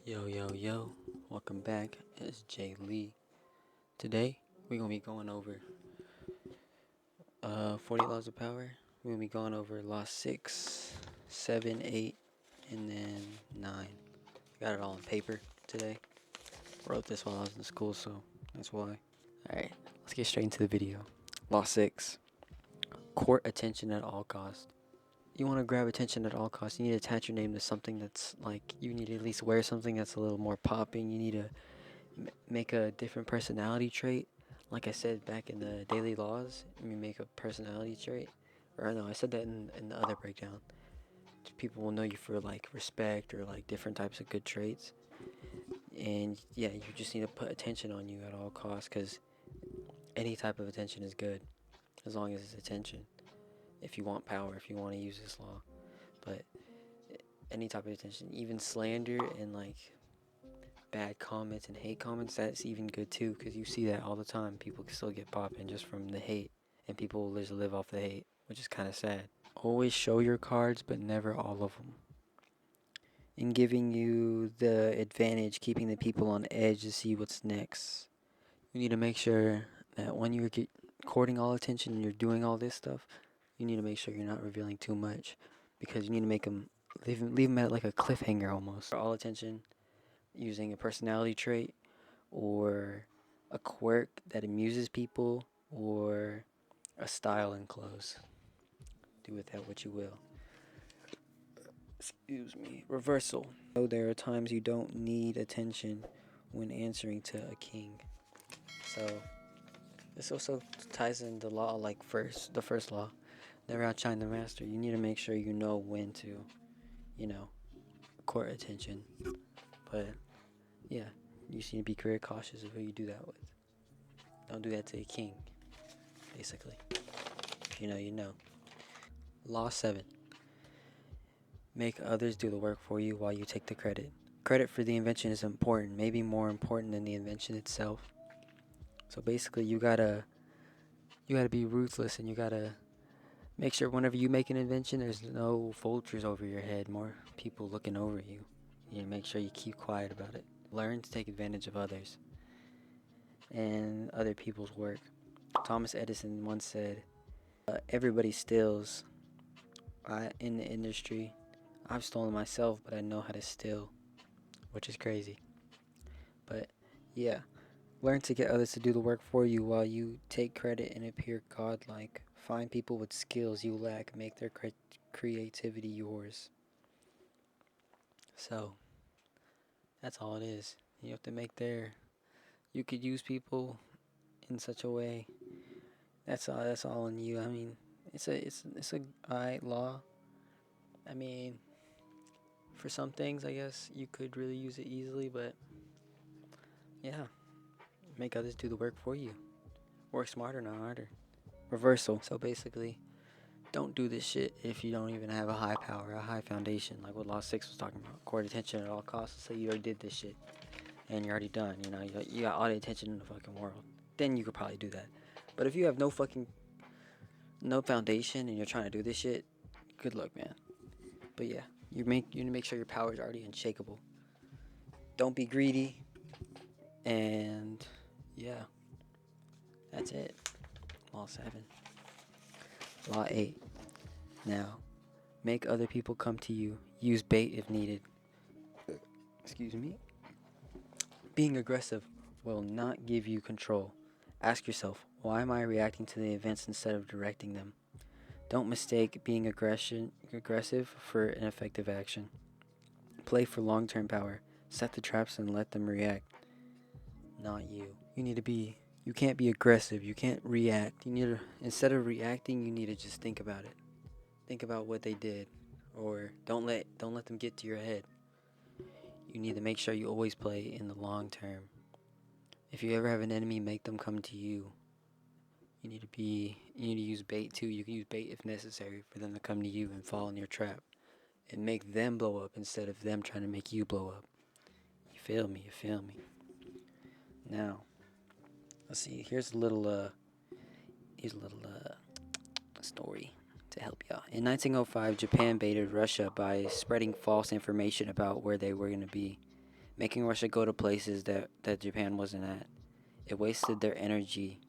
Yo, yo, yo, welcome back. It's Jay Lee. Today, we're going to be going over 40 Laws of Power. We're going to be going over Law 6, 7, 8, and then 9. Got it all on paper today. Wrote this while I was in school, so that's why. Alright, let's get straight into the video. Law 6, court attention at all costs. You want to grab attention at all costs. You need to attach your name to something that's like, you need to at least wear something that's a little more popping. You need to make a different personality trait. Like I said back in the daily laws, you make a personality trait. Or no, I said that in the other breakdown. People will know you for like respect or like different types of good traits. And yeah, you just need to put attention on you at all costs, because any type of attention is good as long as it's attention. If you want power, if you want to use this law. But any type of attention, even slander and like bad comments and hate comments, that's even good too, because you see that all the time. People can still get popping just from the hate, and people just live off the hate, which is kind of sad. Always show your cards, but never all of them. In giving you the advantage, keeping the people on edge to see what's next. You need to make sure that when you're courting all attention and you're doing all this stuff, you need to make sure you're not revealing too much, because you need to make them leave them at like a cliffhanger almost. All attention using a personality trait or a quirk that amuses people, or a style in clothes. Do with that what you will. Excuse me. Reversal. So there are times you don't need attention when answering to a king. So this also ties in the law, like the first law. Never outshine the master. You need to make sure you know when to, court attention. But yeah, you just need to be very cautious of who you do that with. Don't do that to a king, basically. If you know, you know. Law 7. Make others do the work for you while you take the credit. Credit for the invention is important, maybe more important than the invention itself. So basically, you gotta be ruthless, and you gotta make sure whenever you make an invention, there's no vultures over your head, more people looking over you. You make sure you keep quiet about it. Learn to take advantage of others and other people's work. Thomas Edison once said, "Everybody steals in the industry. I've stolen myself, but I know how to steal," which is crazy. But yeah, learn to get others to do the work for you while you take credit and appear godlike. Find people with skills you lack, make their creativity yours. So that's all it is. You have to make you could use people in such a way. That's all on you. I mean, it's a alright law. I mean, for some things, I guess you could really use it easily, but yeah, make others do the work for you. Work smarter, not harder. Reversal. So basically, don't do this shit if you don't even have a high power, a high foundation, like what Law 6 was talking about. Court attention at all costs. So you already did this shit, and you're already done. You got all the attention in the fucking world. Then you could probably do that. But if you have no foundation and you're trying to do this shit, good luck, man. But yeah, you need to make sure your power is already unshakable. Don't be greedy, and yeah, that's it. Law 7. Law 8. Now, make other people come to you. Use bait if needed. Excuse me. Being aggressive will not give you control. Ask yourself, why am I reacting to the events instead of directing them? Don't mistake being aggressive for an effective action. Play for long-term power. Set the traps and let them react. Not you. You can't be aggressive. You can't react. Instead of reacting, you need to just think about it. Think about what they did, or don't let them get to your head. You need to make sure you always play in the long term. If you ever have an enemy, make them come to you. You need to use bait too. You can use bait if necessary for them to come to you and fall in your trap and make them blow up instead of them trying to make you blow up. You feel me? Now, let's see. Here's a little story to help you out. In 1905, Japan baited Russia by spreading false information about where they were going to be. making Russia go to places that Japan wasn't at. It wasted their energy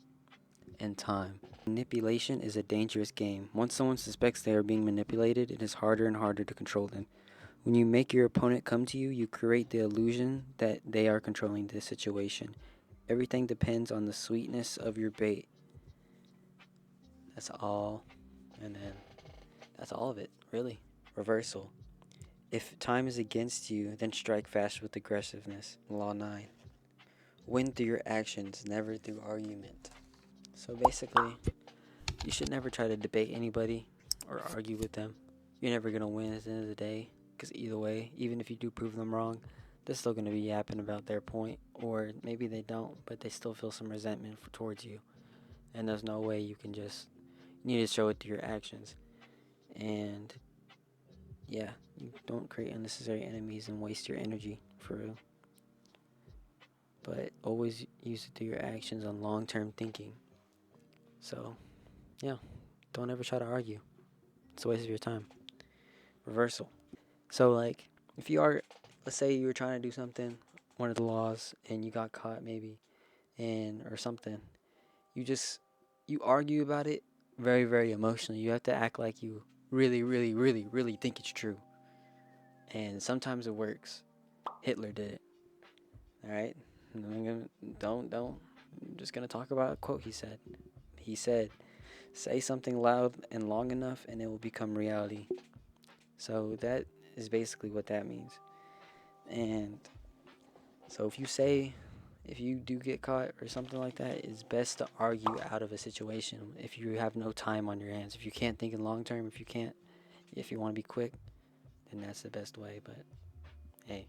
and time. Manipulation is a dangerous game. Once someone suspects they are being manipulated, it is harder and harder to control them. When you make your opponent come to you, you create the illusion that they are controlling the situation. Everything depends on the sweetness of your bait. That's all. And then that's all of it, really. Reversal. If time is against you, then strike fast with aggressiveness. Law 9. Win through your actions, never through argument. So basically, you should never try to debate anybody or argue with them. You're never going to win at the end of the day, because either way, even if you do prove them wrong, they're still going to be yapping about their point, or maybe they don't, but they still feel some resentment towards you. And there's no way you can just, you need to show it through your actions. And yeah, you don't create unnecessary enemies and waste your energy, for real. But always use it through your actions on long-term thinking. So, yeah, don't ever try to argue. It's a waste of your time. Reversal. So, like, if you are, let's say you were trying to do something, one of the laws, and you got caught maybe, and or something, you argue about it very, very emotionally. You have to act like you really, really, really, really think it's true. And sometimes it works. Hitler did it. All right? Don't. I'm just gonna talk about a quote he said. He said, "Say something loud and long enough, and it will become reality." So that is basically what that means. And so if you do get caught or something like that, it's best to argue out of a situation. If you have no time on your hands, if you can't think in long term, if you want to be quick, then that's the best way. But hey,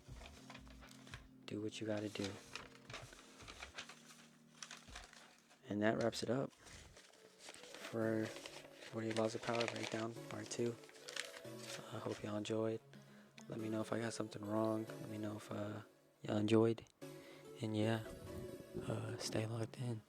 do what you got to do. And that wraps it up for 48 Laws of Power Breakdown, Part 2. I hope y'all enjoyed. Let me know if I got something wrong. Let me know if y'all enjoyed. And yeah, stay locked in.